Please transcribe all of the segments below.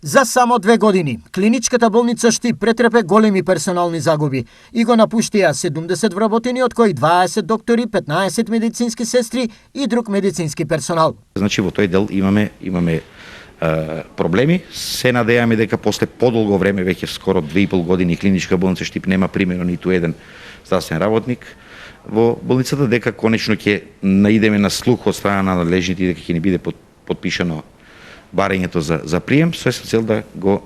За само 2 години, клиничката болница Штип претрпе големи персонални загуби и го напуштија 70 вработени, од кои 20 доктори, 15 медицински сестри и друг медицински персонал. Значи во тој дел имаме проблеми. Се надејаме дека после подолго време, веќе скоро 2,5 години, клиничка болница Штип нема примерно ниту еден здравствен работник во болницата, дека конечно ќе наидеме на слух од страна на надлежните и дека ќе ни биде подпишано барањето за прием, со цел да го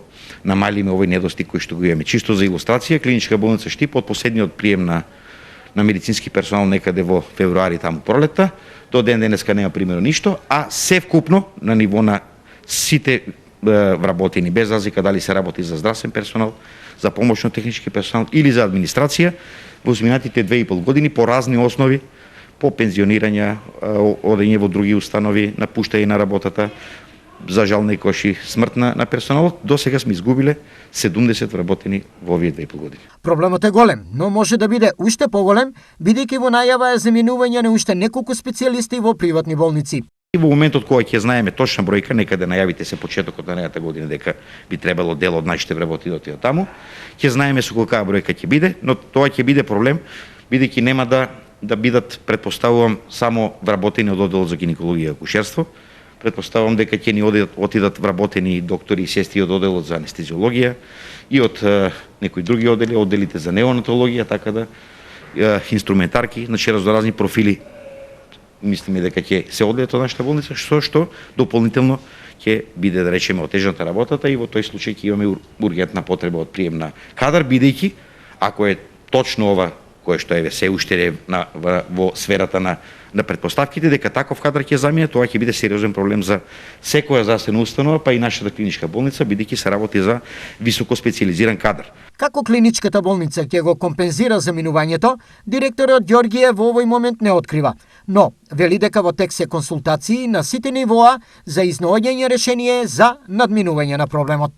намалиме овој недостиг кој што го имаме. Чисто за илустрација, клиничка болница Штип од последниот прием на медицински персонал некаде во февруари таму пролетта, до ден денеска нема примерно ништо, а севкупно на ниво на сите вработени, без разлика дали се работи за здравствен персонал, за помошно технички персонал или за администрација, во изминатите 2,5 години по разни основи, по пензионирања, одење во други установи, напуштање на работата, за жал некојши смрт на персоналот, до сега сме изгубиле 70 вработени во овие 2,5 години. Проблемот е голем, но може да биде уште поголем, бидејќи во најава е заминување на уште неколку специјалисти во приватни болници. И во моментот кога ќе знаеме точна бројка, некаде најавите се почетокот на наредната година дека би требало дел од нашите вработени да отидат таму, ќе знаеме со колка бројка ќе биде, но тоа ќе биде проблем, бидејќи нема да бидат, предпоставувам, само вработени од одделот за гинекологија и акушерство. Предпоставувам дека ќе ни отидат вработени доктори и сестри од одделот за анестезиологија и од некои други оддели, одделите за неонатологија, така да инструментарки, значи разноразни профили. Мислиме дека ќе се одлеат од нашата болница, што дополнително ќе биде, да речеме, отежната работата и во тој случај ќе имаме ургентна потреба од прием на кадар, бидејќи ако е точно ова кое што се уште е во сферата на предпоставките, дека таков кадар ќе замине, тоа ќе биде сериозен проблем за секоја здравствена установа, па и нашата клиничка болница, бидејќи се работи за високо специјализиран кадар. Како клиничката болница ќе го компензира заминувањето, директорот Ѓорѓиев во овој момент не открива, но вели дека во тек се консултации на сите нивоа за изнаоѓање решение за надминување на проблемот.